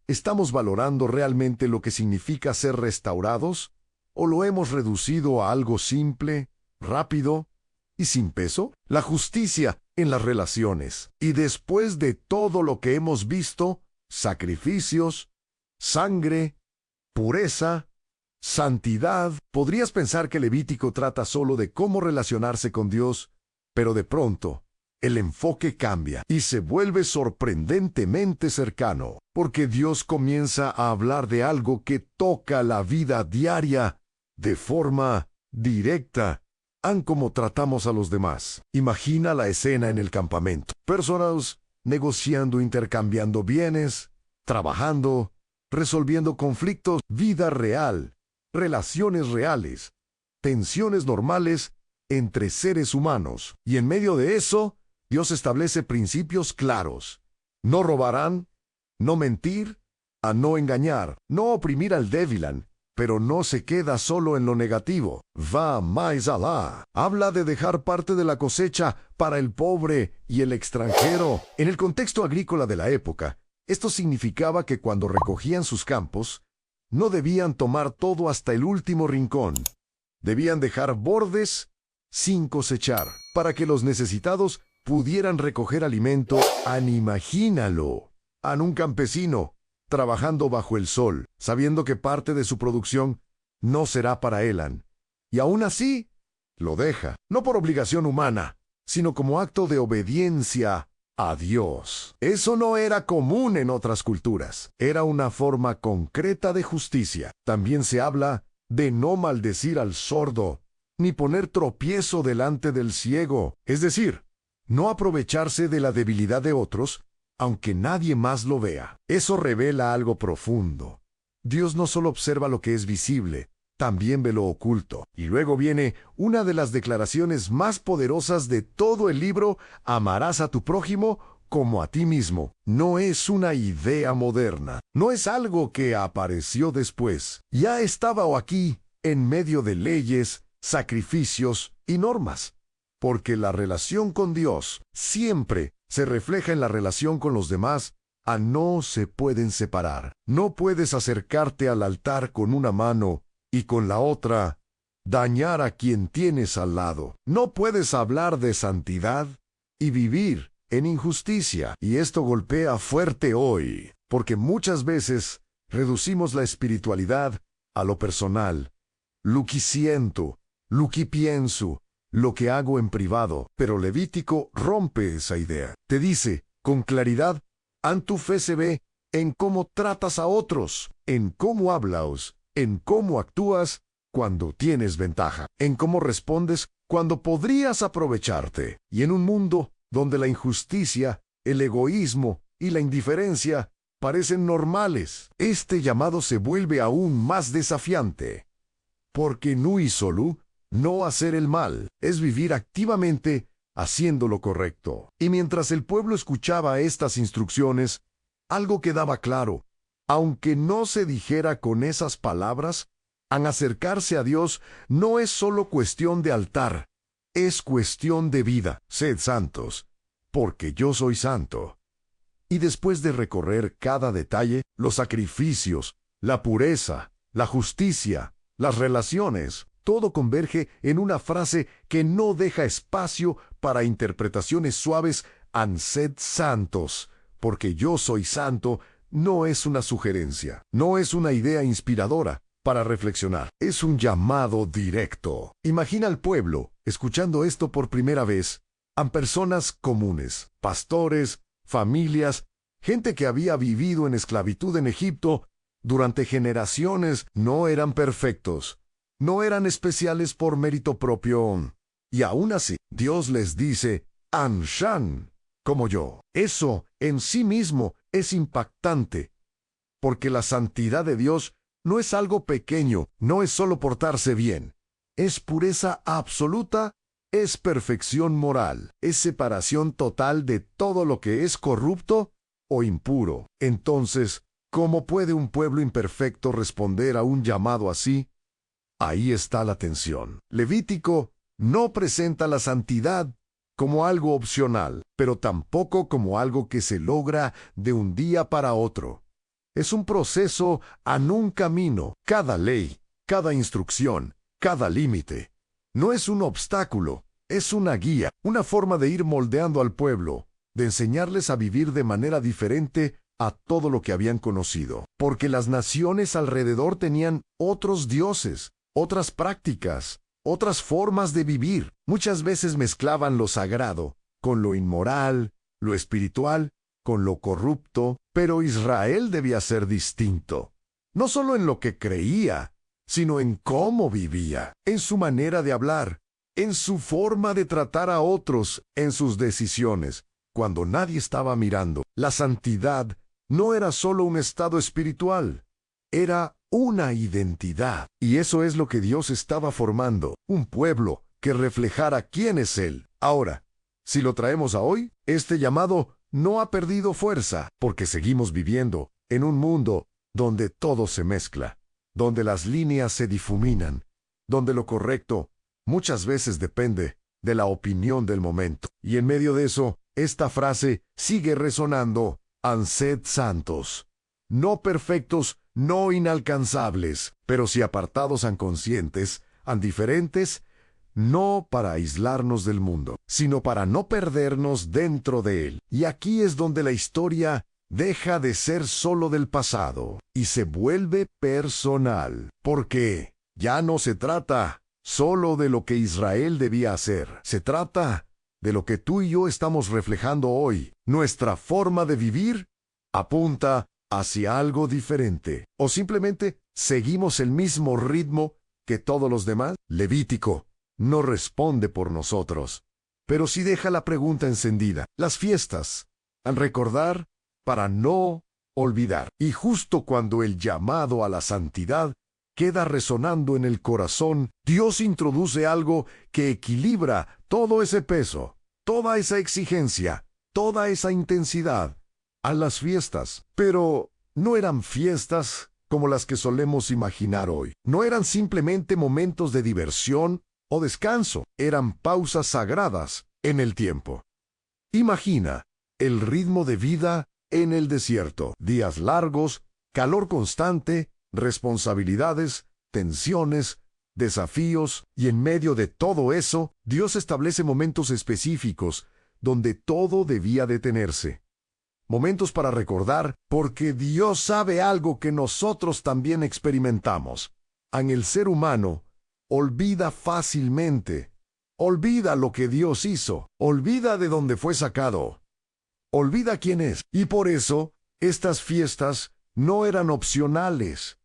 A: ¿estamos valorando realmente lo que significa ser restaurados? ¿O lo hemos reducido a algo simple, rápido y sin peso? La justicia en las relaciones. Y después de todo lo que hemos visto: sacrificios, sangre, pureza, santidad, podrías pensar que Levítico trata solo de cómo relacionarse con Dios, pero de pronto el enfoque cambia y se vuelve sorprendentemente cercano, porque Dios comienza a hablar de algo que toca la vida diaria de forma directa, como tratamos a los demás. Imagina la escena en el campamento: personas negociando, intercambiando bienes, trabajando, resolviendo conflictos, vida real, relaciones reales, tensiones normales entre seres humanos. Y en medio de eso, Dios establece principios claros: no robarán, no mentir, no engañar, no oprimir al débil. Pero no se queda solo en lo negativo. Va más allá. Habla de dejar parte de la cosecha para el pobre y el extranjero. En el contexto agrícola de la época, esto significaba que cuando recogían sus campos, no debían tomar todo hasta el último rincón. Debían dejar bordes sin cosechar, para que los necesitados pudieran recoger alimento. Imagínalo a un campesino trabajando bajo el sol, sabiendo que parte de su producción no será para él, y aún así lo deja, no por obligación humana, sino como acto de obediencia a Dios. Eso no era común en otras culturas, era una forma concreta de justicia. También se habla de no maldecir al sordo, ni poner tropiezo delante del ciego, es decir, no aprovecharse de la debilidad de otros, aunque nadie más lo vea. Eso revela algo profundo. Dios no solo observa lo que es visible, también ve lo oculto. Y luego viene una de las declaraciones más poderosas de todo el libro: amarás a tu prójimo como a ti mismo. No es una idea moderna, no es algo que apareció después. Ya estaba aquí, en medio de leyes, sacrificios y normas. Porque la relación con Dios siempre se refleja en la relación con los demás. No se pueden separar. No puedes acercarte al altar con una mano y con la otra dañar a quien tienes al lado. No puedes hablar de santidad y vivir en injusticia. Y esto golpea fuerte hoy, porque muchas veces reducimos la espiritualidad a lo personal. Lo que siento, lo que pienso, lo que hago en privado. Pero Levítico rompe esa idea. Te dice con claridad: tu fe se ve en cómo tratas a otros, en cómo hablas, en cómo actúas cuando tienes ventaja, en cómo respondes cuando podrías aprovecharte. Y en un mundo donde la injusticia, el egoísmo y la indiferencia parecen normales, este llamado se vuelve aún más desafiante. Porque nui solu, no hacer el mal, es vivir activamente haciendo lo correcto. Y mientras el pueblo escuchaba estas instrucciones, algo quedaba claro. Aunque no se dijera con esas palabras, acercarse a Dios no es solo cuestión de altar, es cuestión de vida. Sed santos, porque yo soy santo. Y después de recorrer cada detalle, los sacrificios, la pureza, la justicia, las relaciones, todo converge en una frase que no deja espacio para interpretaciones suaves: sed santos, porque yo soy santo. No es una sugerencia, no es una idea inspiradora para reflexionar, es un llamado directo. Imagina al pueblo escuchando esto por primera vez, a personas comunes, pastores, familias, gente que había vivido en esclavitud en Egipto durante generaciones. No eran perfectos, no eran especiales por mérito propio, y aún así Dios les dice: Anshan, como yo. Eso en sí mismo es impactante, porque la santidad de Dios no es algo pequeño, no es solo portarse bien. Es pureza absoluta, es perfección moral, es separación total de todo lo que es corrupto o impuro. Entonces, ¿cómo puede un pueblo imperfecto responder a un llamado así? Ahí está la tensión. Levítico no presenta la santidad como algo opcional, pero tampoco como algo que se logra de un día para otro. Es un proceso, un camino. Cada ley, cada instrucción, cada límite, no es un obstáculo, es una guía, una forma de ir moldeando al pueblo, de enseñarles a vivir de manera diferente a todo lo que habían conocido. Porque las naciones alrededor tenían otros dioses, otras prácticas, otras formas de vivir. Muchas veces mezclaban lo sagrado con lo inmoral, lo espiritual con lo corrupto, pero Israel debía ser distinto, no solo en lo que creía, sino en cómo vivía, en su manera de hablar, en su forma de tratar a otros, en sus decisiones, cuando nadie estaba mirando. La santidad no era solo un estado espiritual, era una identidad. Y eso es lo que Dios estaba formando, un pueblo que reflejara quién es Él. Ahora, si lo traemos a hoy, este llamado no ha perdido fuerza, porque seguimos viviendo en un mundo donde todo se mezcla, donde las líneas se difuminan, donde lo correcto muchas veces depende de la opinión del momento. Y en medio de eso, esta frase sigue resonando: sed santos, no perfectos, no inalcanzables, pero sí apartados an conscientes, an diferentes, no para aislarnos del mundo, sino para no perdernos dentro de él. Y aquí es donde la historia deja de ser solo del pasado y se vuelve personal, porque ya no se trata solo de lo que Israel debía hacer, se trata de lo que tú y yo estamos reflejando hoy. Nuestra forma de vivir apunta hacia algo diferente, o simplemente seguimos el mismo ritmo que todos los demás. Levítico no responde por nosotros, pero sí deja la pregunta encendida. Las fiestas, al recordar para no olvidar. Y justo cuando el llamado a la santidad queda resonando en el corazón, Dios introduce algo que equilibra todo ese peso, toda esa exigencia, toda esa intensidad a las fiestas. Pero no eran fiestas como las que solemos imaginar hoy. No eran simplemente momentos de diversión o descanso, eran pausas sagradas en el tiempo. Imagina el ritmo de vida en el desierto, días largos, calor constante, responsabilidades, tensiones, desafíos, y en medio de todo eso, Dios establece momentos específicos donde todo debía detenerse. Momentos para recordar, porque Dios sabe algo que nosotros también experimentamos. En el ser humano, olvida fácilmente. Olvida lo que Dios hizo. Olvida de dónde fue sacado. Olvida quién es. Y por eso, estas fiestas no eran opcionales.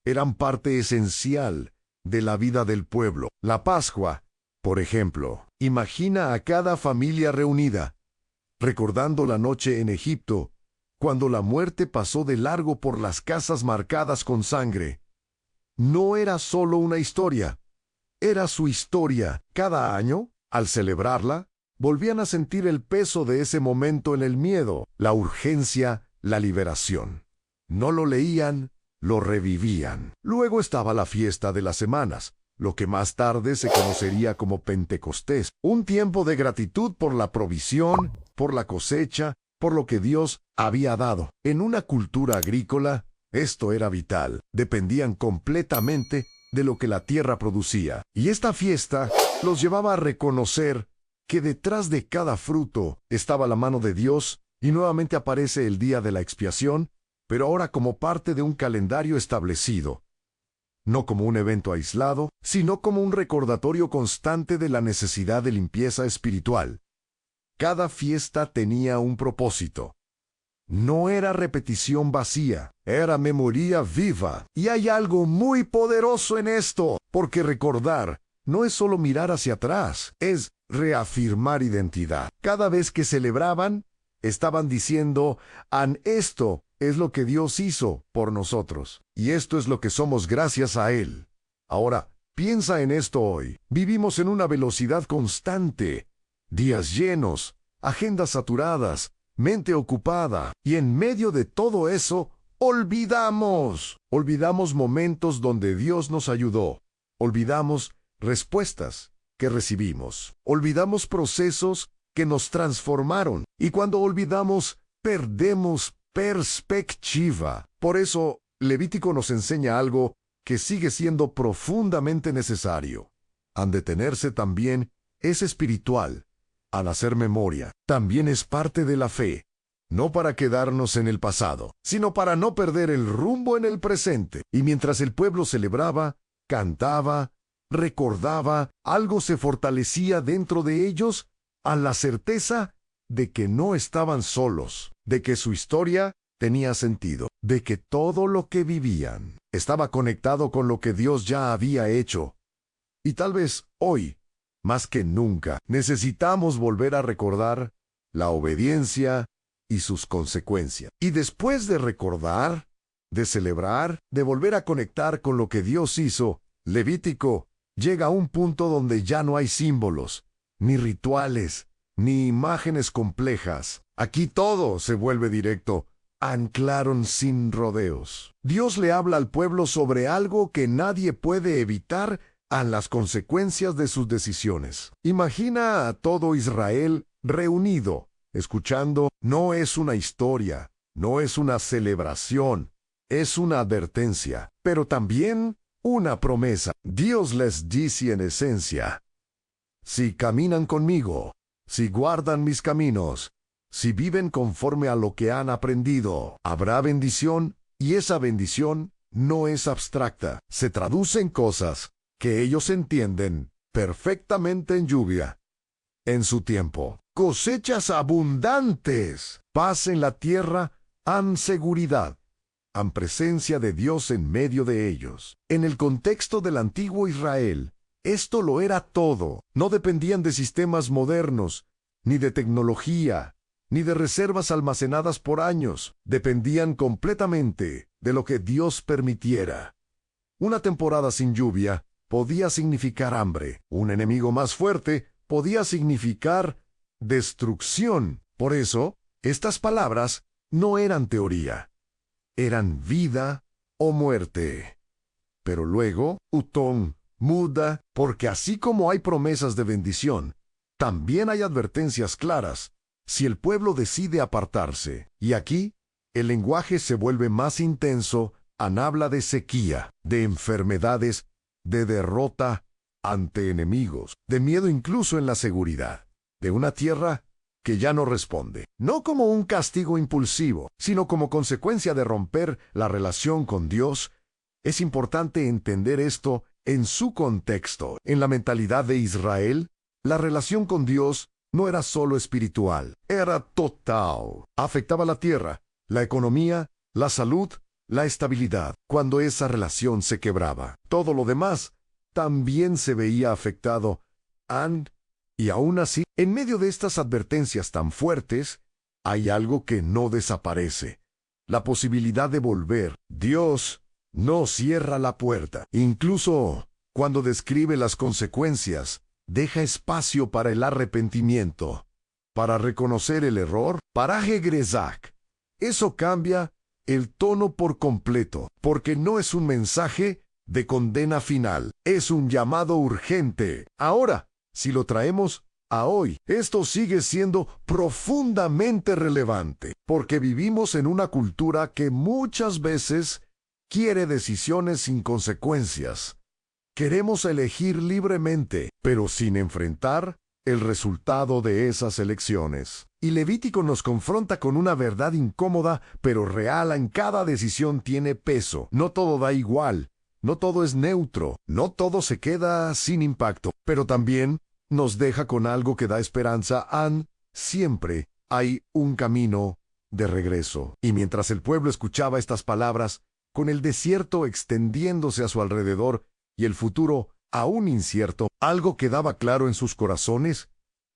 A: Eran parte esencial de la vida del pueblo. La Pascua, por ejemplo, imagina a cada familia reunida, recordando la noche en Egipto, cuando la muerte pasó de largo por las casas marcadas con sangre. No era solo una historia, era su historia. Cada año, al celebrarla, volvían a sentir el peso de ese momento en el miedo, la urgencia, la liberación. No lo leían, lo revivían. Luego estaba la fiesta de las semanas, lo que más tarde se conocería como Pentecostés, un tiempo de gratitud por la provisión, por la cosecha, por lo que Dios había dado. En una cultura agrícola, esto era vital. Dependían completamente de lo que la tierra producía. Y esta fiesta los llevaba a reconocer que detrás de cada fruto estaba la mano de Dios, y nuevamente aparece el día de la expiación, pero ahora como parte de un calendario establecido. No como un evento aislado, sino como un recordatorio constante de la necesidad de limpieza espiritual. Cada fiesta tenía un propósito. No era repetición vacía, era memoria viva. Y hay algo muy poderoso en esto, porque recordar no es solo mirar hacia atrás, es reafirmar identidad. Cada vez que celebraban, estaban diciendo, esto es lo que Dios hizo por nosotros, y esto es lo que somos gracias a Él. Ahora, piensa en esto hoy. Vivimos en una velocidad constante, días llenos, agendas saturadas, mente ocupada, y en medio de todo eso, olvidamos momentos donde Dios nos ayudó, olvidamos respuestas que recibimos, olvidamos procesos que nos transformaron, y cuando olvidamos, perdemos perspectiva. Por eso, Levítico nos enseña algo que sigue siendo profundamente necesario. Han de tenerse también es espiritual. Al hacer memoria, también es parte de la fe, no para quedarnos en el pasado, sino para no perder el rumbo en el presente. Y mientras el pueblo celebraba, cantaba, recordaba, algo se fortalecía dentro de ellos a la certeza de que no estaban solos, de que su historia tenía sentido, de que todo lo que vivían estaba conectado con lo que Dios ya había hecho. Y tal vez hoy, más que nunca, necesitamos volver a recordar la obediencia y sus consecuencias. Y después de recordar, de celebrar, de volver a conectar con lo que Dios hizo, Levítico llega a un punto donde ya no hay símbolos, ni rituales, ni imágenes complejas. Aquí todo se vuelve directo. Anclaron sin rodeos. Dios le habla al pueblo sobre algo que nadie puede evitar, a las consecuencias de sus decisiones. Imagina a todo Israel reunido, escuchando. No es una historia, no es una celebración, es una advertencia, pero también una promesa. Dios les dice en esencia: si caminan conmigo, si guardan mis caminos, si viven conforme a lo que han aprendido, habrá bendición, y esa bendición no es abstracta. Se traduce en cosas que ellos entienden perfectamente: en lluvia, en su tiempo, cosechas abundantes, paz en la tierra, han seguridad, han presencia de Dios en medio de ellos. En el contexto del antiguo Israel, esto lo era todo. No dependían de sistemas modernos, ni de tecnología, ni de reservas almacenadas por años. Dependían completamente de lo que Dios permitiera. Una temporada sin lluvia podía significar hambre. Un enemigo más fuerte podía significar destrucción. Por eso, estas palabras no eran teoría. Eran vida o muerte. Pero luego, Utón muda, porque así como hay promesas de bendición, también hay advertencias claras si el pueblo decide apartarse. Y aquí, el lenguaje se vuelve más intenso. Habla de sequía, de enfermedades, de derrota ante enemigos, de miedo incluso en la seguridad, de una tierra que ya no responde, no como un castigo impulsivo, sino como consecuencia de romper la relación con Dios. Es importante entender esto en su contexto. En la mentalidad de Israel, la relación con Dios no era solo espiritual, era total. Afectaba la tierra, la economía, la salud, la estabilidad. Cuando esa relación se quebraba, todo lo demás también se veía afectado. Y aún así, en medio de estas advertencias tan fuertes, hay algo que no desaparece: la posibilidad de volver. Dios no cierra la puerta. Incluso cuando describe las consecuencias, deja espacio para el arrepentimiento, para reconocer el error, para regresar. Eso cambia el tono por completo, porque no es un mensaje de condena final, es un llamado urgente. Ahora, si lo traemos a hoy, esto sigue siendo profundamente relevante, porque vivimos en una cultura que muchas veces quiere decisiones sin consecuencias. Queremos elegir libremente, pero sin enfrentar el resultado de esas elecciones. Y Levítico nos confronta con una verdad incómoda, pero real. En cada decisión tiene peso. No todo da igual, no todo es neutro, no todo se queda sin impacto, pero también nos deja con algo que da esperanza. Siempre hay un camino de regreso. Y mientras el pueblo escuchaba estas palabras, con el desierto extendiéndose a su alrededor y el futuro aún incierto, algo quedaba claro en sus corazones: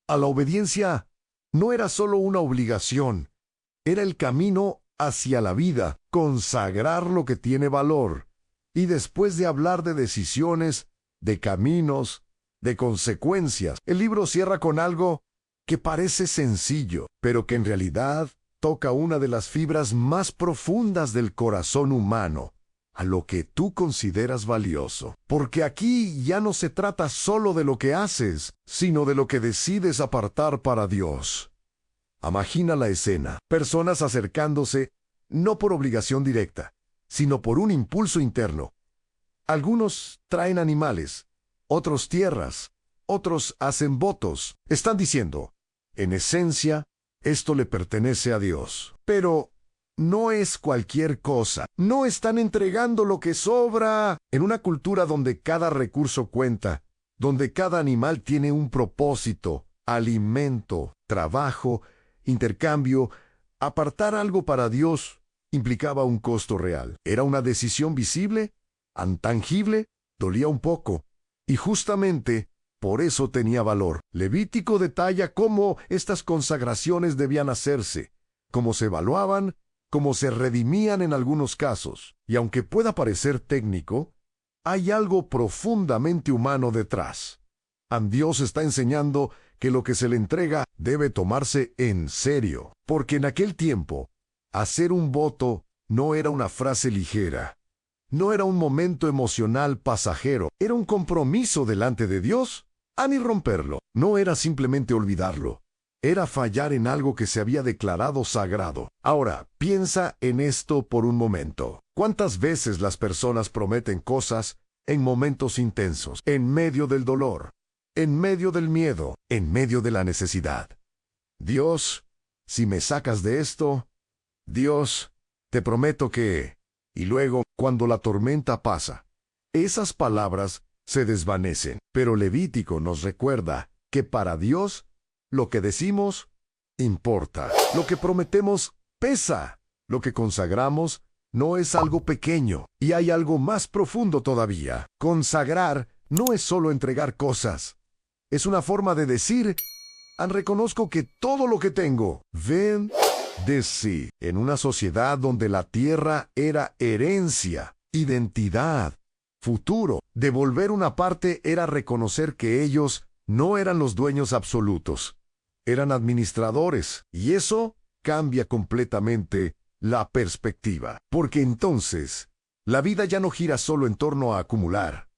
A: a la obediencia no era solo una obligación, era el camino hacia la vida, consagrar lo que tiene valor. Y después de hablar de decisiones, de caminos, de consecuencias, el libro cierra con algo que parece sencillo, pero que en realidad toca una de las fibras más profundas del corazón humano: a lo que tú consideras valioso. Porque aquí ya no se trata solo de lo que haces, sino de lo que decides apartar para Dios. Imagina la escena: personas acercándose, no por obligación directa, sino por un impulso interno. Algunos traen animales, otros tierras, otros hacen votos. Están diciendo: en esencia, esto le pertenece a Dios. Pero no es cualquier cosa. No están entregando lo que sobra. En una cultura donde cada recurso cuenta, donde cada animal tiene un propósito, alimento, trabajo, intercambio, apartar algo para Dios implicaba un costo real. Era una decisión visible, intangible, dolía un poco. Y justamente por eso tenía valor. Levítico detalla cómo estas consagraciones debían hacerse, cómo se evaluaban, cómo se redimían en algunos casos. Y aunque pueda parecer técnico, hay algo profundamente humano detrás. Dios está enseñando que lo que se le entrega debe tomarse en serio, porque en aquel tiempo, hacer un voto no era una frase ligera, no era un momento emocional pasajero, era un compromiso delante de Dios. Y romperlo no era simplemente olvidarlo, era fallar en algo que se había declarado sagrado. Ahora, piensa en esto por un momento. ¿Cuántas veces las personas prometen cosas en momentos intensos, en medio del dolor, en medio del miedo, en medio de la necesidad? Dios, si me sacas de esto, Dios, te prometo que... Y luego, cuando la tormenta pasa, esas palabras se desvanecen. Pero Levítico nos recuerda que para Dios, lo que decimos importa. Lo que prometemos pesa. Lo que consagramos no es algo pequeño. Y hay algo más profundo todavía. Consagrar no es solo entregar cosas. Es una forma de decir, reconozco que todo lo que tengo, ven de sí, en una sociedad donde la tierra era herencia, identidad, futuro. Devolver una parte era reconocer que ellos no eran los dueños absolutos, eran administradores, y eso cambia completamente la perspectiva, porque entonces la vida ya no gira solo en torno a acumular,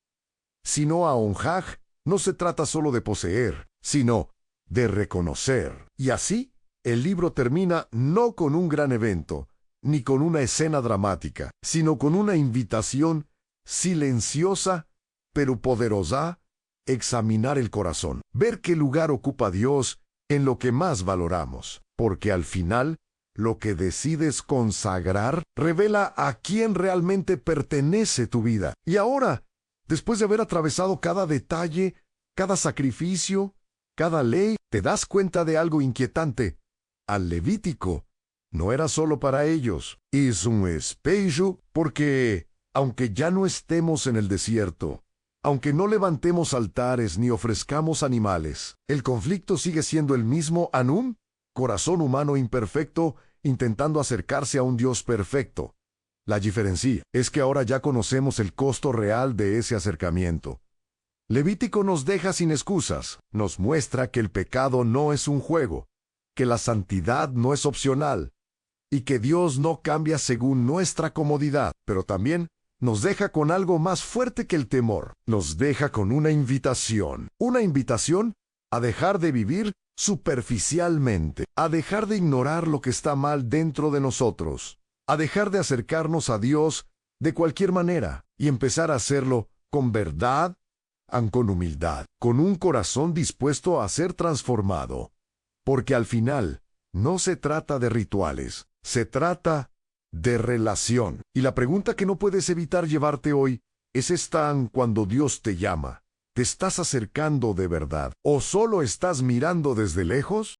A: sino a honrar. No se trata solo de poseer, sino de reconocer. Y así, el libro termina no con un gran evento, ni con una escena dramática, sino con una invitación silenciosa, pero poderosa, examinar el corazón, ver qué lugar ocupa Dios en lo que más valoramos, porque al final, lo que decides consagrar revela a quién realmente pertenece tu vida. Y ahora, después de haber atravesado cada detalle, cada sacrificio, cada ley, te das cuenta de algo inquietante. Al Levítico no era solo para ellos, es un espejo, porque aunque ya no estemos en el desierto, aunque no levantemos altares ni ofrezcamos animales, el conflicto sigue siendo el mismo en un corazón humano imperfecto intentando acercarse a un Dios perfecto. La diferencia es que ahora ya conocemos el costo real de ese acercamiento. Levítico nos deja sin excusas, nos muestra que el pecado no es un juego, que la santidad no es opcional, y que Dios no cambia según nuestra comodidad, pero también nos deja con algo más fuerte que el temor. Nos deja con una invitación a dejar de vivir superficialmente, a dejar de ignorar lo que está mal dentro de nosotros, a dejar de acercarnos a Dios de cualquier manera y empezar a hacerlo con verdad, con humildad, con un corazón dispuesto a ser transformado. Porque al final, no se trata de rituales, se trata de relación. Y la pregunta que no puedes evitar llevarte hoy es esta: cuando Dios te llama, ¿te estás acercando de verdad o solo estás mirando desde lejos?